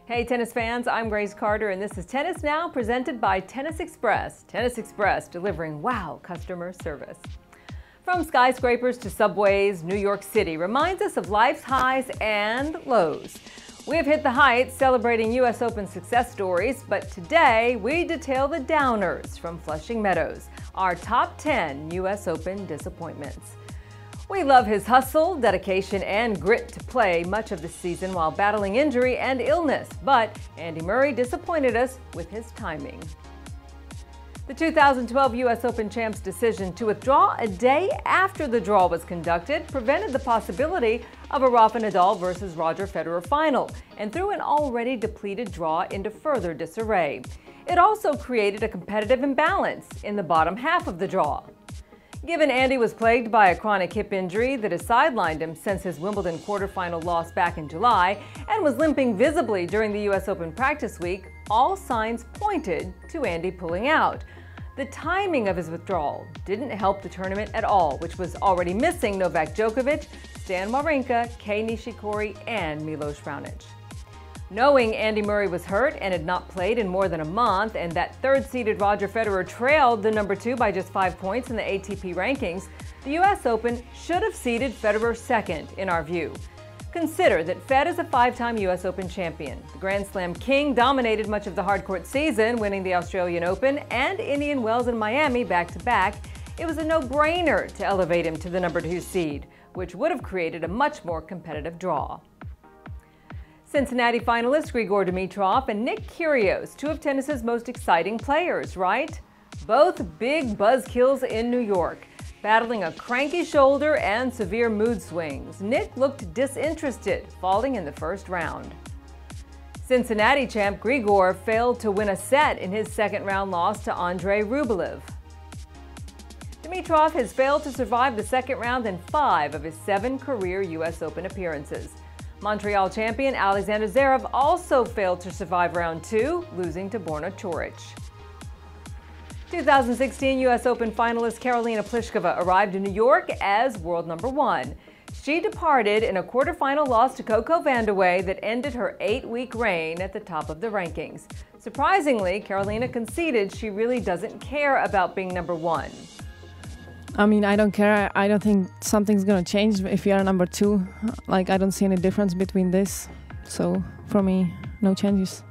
Hey tennis fans, I'm Grace Carter and this is Tennis Now presented by Tennis Express. Tennis Express delivering wow customer service. From skyscrapers to subways, New York City reminds us of life's highs and lows. We have hit the heights celebrating U.S. Open success stories, but today we detail the downers from Flushing Meadows, our top 10 U.S. Open disappointments. We love his hustle, dedication, and grit to play much of the season while battling injury and illness, but Andy Murray disappointed us with his timing. The 2012 U.S. Open champ's decision to withdraw a day after the draw was conducted prevented the possibility of a Rafa Nadal versus Roger Federer final and threw an already depleted draw into further disarray. It also created a competitive imbalance in the bottom half of the draw. Given Andy was plagued by a chronic hip injury that has sidelined him since his Wimbledon quarterfinal loss back in July and was limping visibly during the U.S. Open practice week, all signs pointed to Andy pulling out. The timing of his withdrawal didn't help the tournament at all, which was already missing Novak Djokovic, Stan Wawrinka, Kei Nishikori, and Milos Raonic. Knowing Andy Murray was hurt and had not played in more than a month, and that third-seeded Roger Federer trailed the number 2 by just 5 points in the ATP rankings, the U.S. Open should have seeded Federer second, in our view. Consider that Fed is a 5-time U.S. Open champion. The Grand Slam king dominated much of the hardcourt season, winning the Australian Open and Indian Wells and Miami back-to-back. It was a no-brainer to elevate him to the number 2 seed, which would have created a much more competitive draw. Cincinnati finalists Grigor Dimitrov and Nick Kyrgios, two of tennis's most exciting players, right? Both big buzzkills in New York. Battling a cranky shoulder and severe mood swings, Nick looked disinterested, falling in the first round. Cincinnati champ Grigor failed to win a set in his second-round loss to Andrei Rublev. Dimitrov has failed to survive the second round in 5 of his 7 career U.S. Open appearances. Montreal champion Alexander Zverev also failed to survive round 2, losing to Borna Coric. 2016 U.S. Open finalist Karolina Pliskova arrived in New York as world number 1. She departed in a quarterfinal loss to Coco Vandeweghe that ended her 8-week reign at the top of the rankings. Surprisingly, Karolina conceded she really doesn't care about being number 1. I mean, I don't care. I don't think something's going to change if you are number 2. Like, I don't see any difference between this. So, for me, no changes.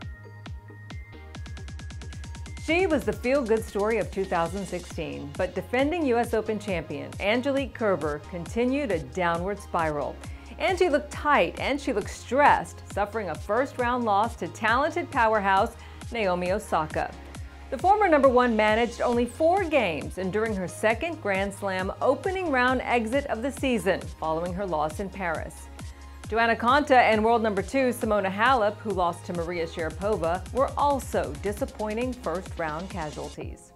She was the feel-good story of 2016, but defending U.S. Open champion Angelique Kerber continued a downward spiral. Angie looked tight and she looked stressed, suffering a first-round loss to talented powerhouse Naomi Osaka. The former number 1 managed only 4 games and during her second Grand Slam opening round exit of the season following her loss in Paris. Joanna Konta and world number 2 Simona Halep, who lost to Maria Sharapova, were also disappointing first-round casualties.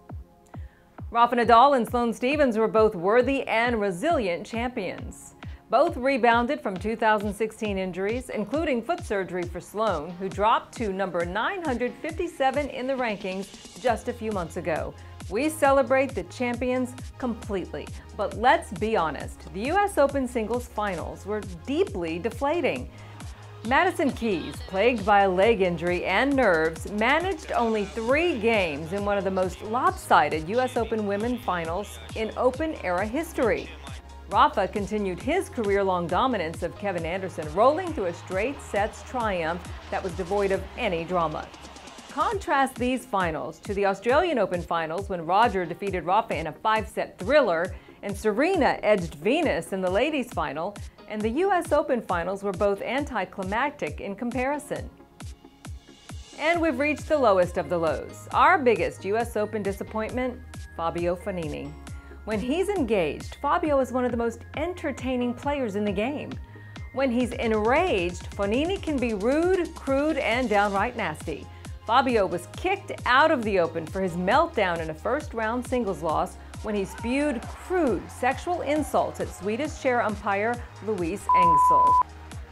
Rafa Nadal and Sloane Stephens were both worthy and resilient champions. Both rebounded from 2016 injuries, including foot surgery for Sloane, who dropped to number 957 in the rankings just a few months ago. We celebrate the champions completely, but let's be honest, the U.S. Open singles finals were deeply deflating. Madison Keys, plagued by a leg injury and nerves, managed only 3 games in one of the most lopsided U.S. Open women finals in Open-era history. Rafa continued his career-long dominance of Kevin Anderson, rolling through a straight sets triumph that was devoid of any drama. Contrast these finals to the Australian Open finals when Roger defeated Rafa in a 5-set thriller and Serena edged Venus in the ladies' final, and the U.S. Open finals were both anticlimactic in comparison. And we've reached the lowest of the lows. Our biggest U.S. Open disappointment, Fabio Fognini. When he's engaged, Fabio is one of the most entertaining players in the game. When he's enraged, Fognini can be rude, crude, and downright nasty. Fabio was kicked out of the Open for his meltdown in a first-round singles loss when he spewed crude sexual insults at Swedish chair umpire Luis Engsel.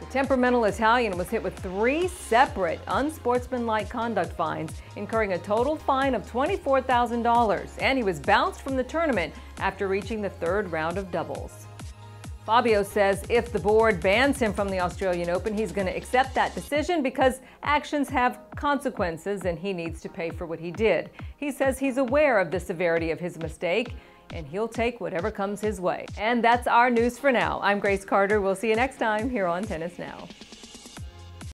The temperamental Italian was hit with 3 separate unsportsmanlike conduct fines, incurring a total fine of $24,000, and he was bounced from the tournament after reaching the 3rd round of doubles. Fabio says if the board bans him from the Australian Open, he's going to accept that decision because actions have consequences and he needs to pay for what he did. He says he's aware of the severity of his mistake and he'll take whatever comes his way. And that's our news for now. I'm Grace Carter. We'll see you next time here on Tennis Now.